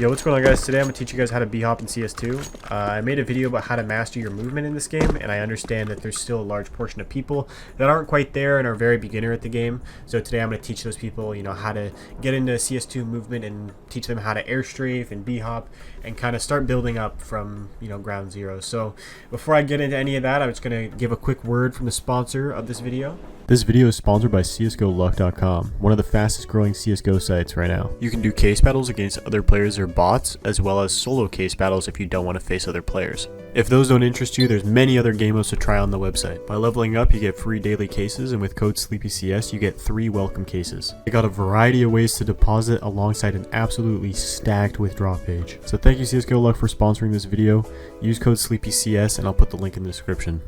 Yo, what's going on, guys? Today I'm going to teach you guys how to Bhop in CS2. I made a video about how to master your movement in this game, and I understand that there's still a large portion of people that aren't quite there and are very beginner at the game. So today I'm going to teach those people, how to get into CS2 movement and teach them how to air strafe and Bhop and kind of start building up from, ground zero. So before I get into any of that, I'm just going to give a quick word from the sponsor of this video. This video is sponsored by CSGOLuck.com, one of the fastest growing CSGO sites right now. You can do case battles against other players or bots, as well as solo case battles if you don't want to face other players. If those don't interest you, there's many other game modes to try on the website. By leveling up, you get free daily cases, and with code SLEEPYCS, you get 3 welcome cases. They got a variety of ways to deposit alongside an absolutely stacked withdrawal page. So thank you CSGO Luck for sponsoring this video. Use code SLEEPYCS, and I'll put the link in the description.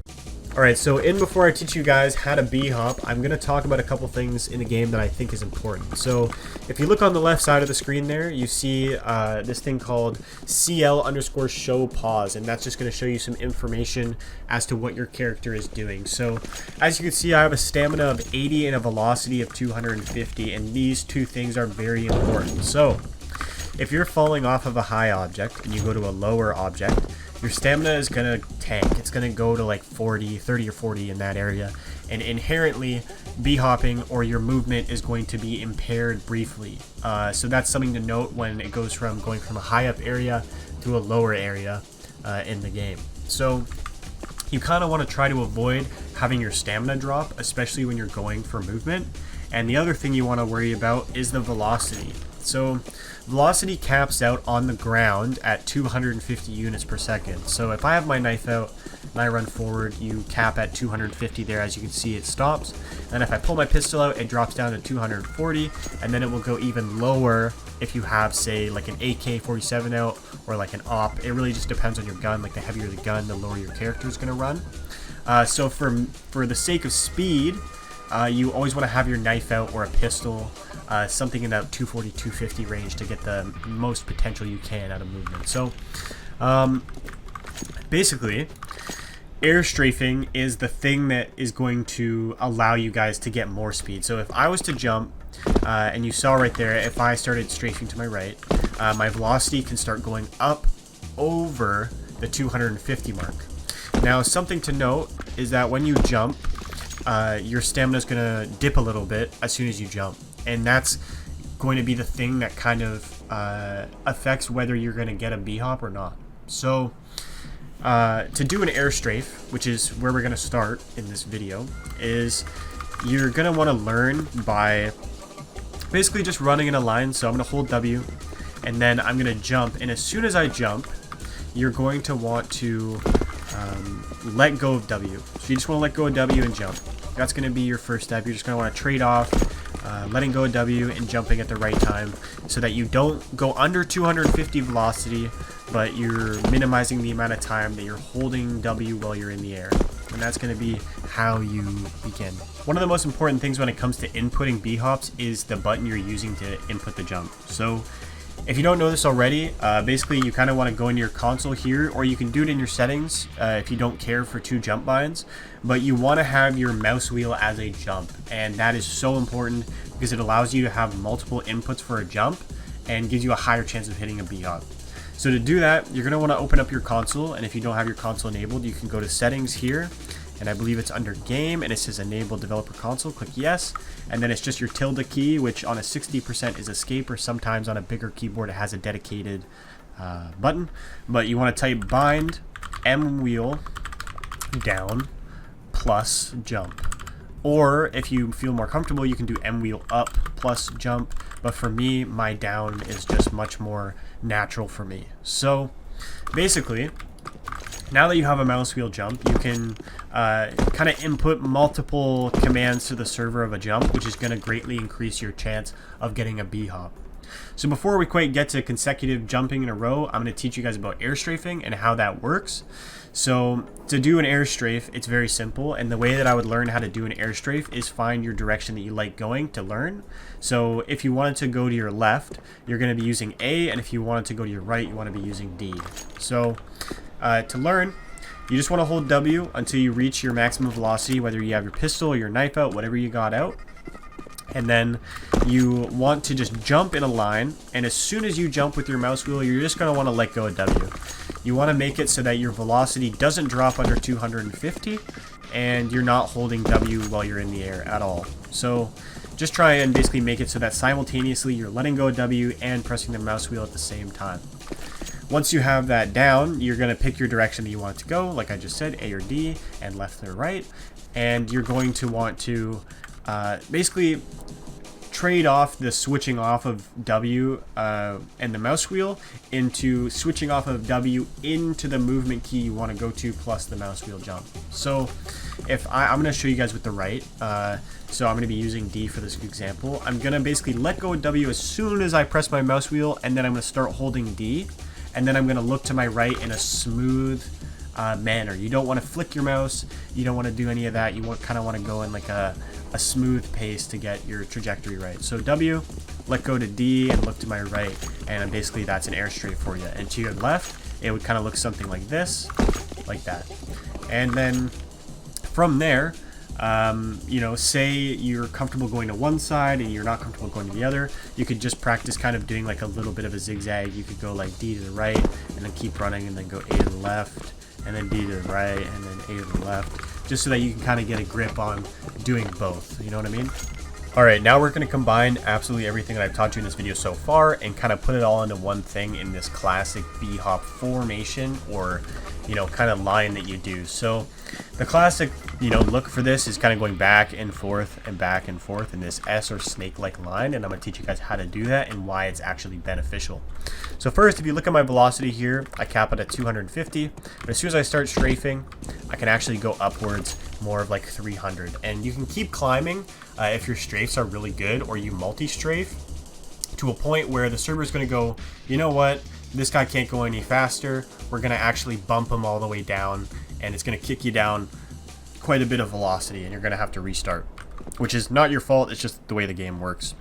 Alright, so before I teach you guys how to Bhop, I'm going to talk about a couple things in the game that I think is important. So if you look on the left side of the screen there, you see this thing called CL_show pause, and that's just going to show you some information as to what your character is doing. So as you can see, I have a stamina of 80 and a velocity of 250, and these two things are very important. So if you're falling off of a high object and you go to a lower object, your stamina is going to tank. It's going to go to like 30 or 40 in that area. And inherently, Bhopping or your movement is going to be impaired briefly. So that's something to note when it goes from going from a high up area to a lower area in the game. So you kind of want to try to avoid having your stamina drop, especially when you're going for movement. And the other thing you want to worry about is the velocity. So velocity caps out on the ground at 250 units per second. So if I have my knife out and I run forward, you cap at 250 there. As you can see, it stops. And if I pull my pistol out, it drops down to 240, and then it will go even lower if you have, say, like an AK-47 out or like an AWP. It really just depends on your gun. Like the heavier the gun, the lower your character is going to run. So for the sake of speed, you always want to have your knife out or a pistol, something in that 240, 250 range to get the most potential you can out of movement. So basically, air strafing is the thing that is going to allow you guys to get more speed. So if I was to jump, and you saw right there, if I started strafing to my right, my velocity can start going up over the 250 mark. Now, something to note is that when you jump, your stamina is going to dip a little bit as soon as you jump, and that's going to be the thing that kind of affects whether you're going to get a Bhop or not. So to do an air strafe, which is where we're going to start in this video, is you're going to want to learn by basically just running in a line. So I'm going to hold W, and then I'm going to jump, and as soon as I jump, you're going to want to let go of W. So you just want to let go of W and jump. That's going to be your first step. You're just going to want to trade off letting go of W and jumping at the right time so that you don't go under 250 velocity, but you're minimizing the amount of time that you're holding W while you're in the air. And that's going to be how you begin. One of the most important things when it comes to inputting Bhops is the button you're using to input the jump. So if you don't know this already, basically you kind of want to go into your console here, or you can do it in your settings if you don't care for 2 jump binds, but you want to have your mouse wheel as a jump, and that is so important because it allows you to have multiple inputs for a jump and gives you a higher chance of hitting a Bhop. So to do that, you're going to want to open up your console, and if you don't have your console enabled, you can go to settings here, and I believe it's under game, and it says enable developer console. Click yes, and then it's just your tilde key, which on a 60% is escape, or sometimes on a bigger keyboard it has a dedicated button. But you want to type bind M wheel down plus jump, or if you feel more comfortable, you can do M wheel up plus jump. But for me, my down is just much more natural for me. So basically, now that you have a mouse wheel jump, you can kind of input multiple commands to the server of a jump, which is going to greatly increase your chance of getting a Bhop. So before we quite get to consecutive jumping in a row, I'm going to teach you guys about air strafing and how that works. So to do an air strafe, it's very simple, and the way that I would learn how to do an air strafe is find your direction that you like going to learn. So if you wanted to go to your left, you're going to be using A, and if you wanted to go to your right, you want to be using D. So to learn, you just want to hold W until you reach your maximum velocity, whether you have your pistol or your knife out, whatever you got out. And then you want to just jump in a line, and as soon as you jump with your mouse wheel, you're just going to want to let go of W. You want to make it so that your velocity doesn't drop under 250, and you're not holding W while you're in the air at all. So just try and basically make it so that simultaneously you're letting go of W and pressing the mouse wheel at the same time. Once you have that down, you're going to pick your direction that you want to go, like I just said, A or D, and left or right, and you're going to want to basically trade off the switching off of W and the mouse wheel into switching off of W into the movement key you want to go to plus the mouse wheel jump. So if I'm going to show you guys with the right, so I'm going to be using D for this example. I'm going to basically let go of W as soon as I press my mouse wheel, and then I'm going to start holding D, and then I'm going to look to my right in a smooth manner. You don't want to flick your mouse, you don't want to do any of that. You kind of want to go in like a smooth pace to get your trajectory right. So W, let go to D, and look to my right, and basically that's an air strafe for you. And to your left, it would kind of look something like this, like that. And then from there, you know, say you're comfortable going to one side and you're not comfortable going to the other, you could just practice kind of doing like a little bit of a zigzag. You could go like D to the right, and then keep running, and then go A to the left, and then D to the right, and then A to the left, just so that you can kind of get a grip on doing both, you know what I mean? Alright, now we're going to combine absolutely everything that I've taught you in this video so far and kind of put it all into one thing in this classic Bhop formation, or, you know, kind of line that you do. So the classic, you know, look for this is kind of going back and forth in this S or snake-like line, and I'm going to teach you guys how to do that and why it's actually beneficial. So first, if you look at my velocity here, I cap it at 250, but as soon as I start strafing, I can actually go upwards more of like 300, and you can keep climbing if your strafes are really good, or you multi-strafe to a point where the server is going to go, you know what, this guy can't go any faster, we're going to actually bump him all the way down, and it's going to kick you down quite a bit of velocity, and you're going to have to restart, which is not your fault, it's just the way the game works.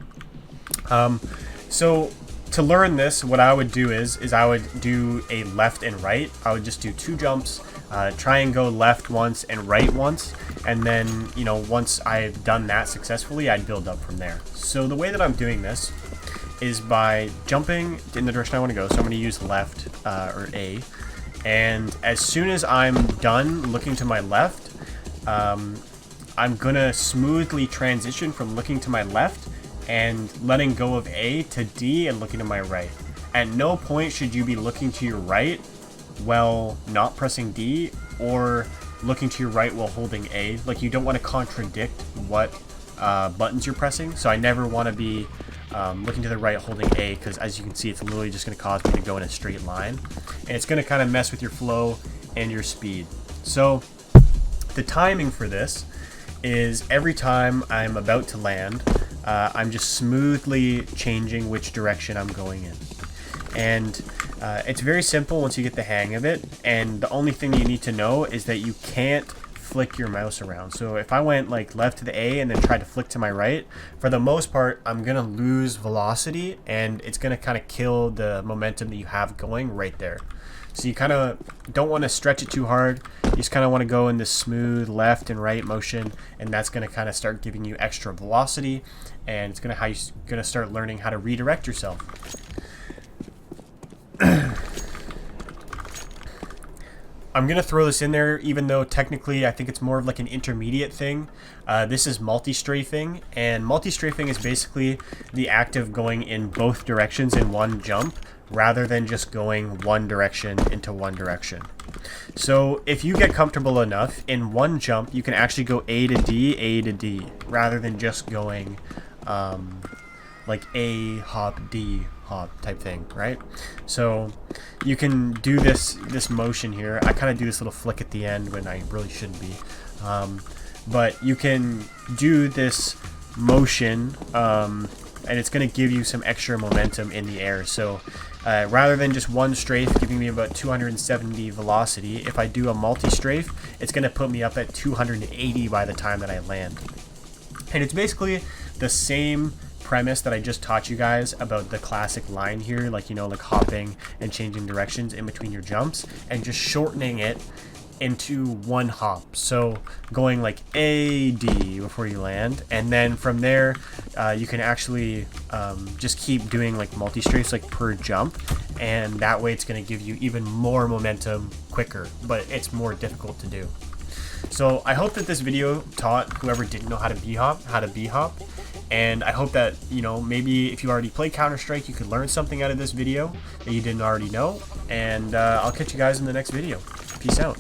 So to learn this, what I would do is I would do a left and right. I would just do 2 jumps, try and go left once and right once, and then, you know, once I've done that successfully, I'd build up from there. So the way that I'm doing this is by jumping in the direction I want to go. So I'm going to use left, or A, and as soon as I'm done looking to my left, I'm going to smoothly transition from looking to my left and letting go of A to D and looking to my right. At no point should you be looking to your right while not pressing D, or looking to your right while holding A. Like, you don't want to contradict what buttons you're pressing. So I never want to be looking to the right holding A, because as you can see, it's literally just going to cause me to go in a straight line, and it's going to kind of mess with your flow and your speed. So the timing for this is every time I'm about to land, I'm just smoothly changing which direction I'm going in. And it's very simple once you get the hang of it, and the only thing you need to know is that you can't flick your mouse around. So if I went like left to the A and then tried to flick to my right, for the most part, I'm going to lose velocity, and it's going to kind of kill the momentum that you have going right there. So you kind of don't want to stretch it too hard. You just kind of want to go in this smooth left and right motion, and that's going to kind of start giving you extra velocity, and it's going to start learning how to redirect yourself. I'm going to throw this in there, even though technically I think it's more of like an intermediate thing. This is multi-strafing, and multi-strafing is basically the act of going in both directions in one jump, rather than just going one direction into one direction. So if you get comfortable enough, in one jump, you can actually go A to D, rather than just going like A, hop, D, hop type thing, right? So you can do this motion here. I kind of do this little flick at the end when I really shouldn't be. But you can do this motion, and it's going to give you some extra momentum in the air. So rather than just one strafe giving me about 270 velocity, if I do a multi-strafe, it's going to put me up at 280 by the time that I land. And it's basically the same premise that I just taught you guys about the classic line here, like, you know, like hopping and changing directions in between your jumps, and just shortening it into one hop. So going like A, D before you land, and then from there you can actually just keep doing like multi-strafes like per jump, and that way it's going to give you even more momentum quicker, but it's more difficult to do. So I hope that this video taught whoever didn't know how to B-hop, and I hope that, you know, maybe if you already play Counter-Strike, you could learn something out of this video that you didn't already know, and I'll catch you guys in the next video. Peace out.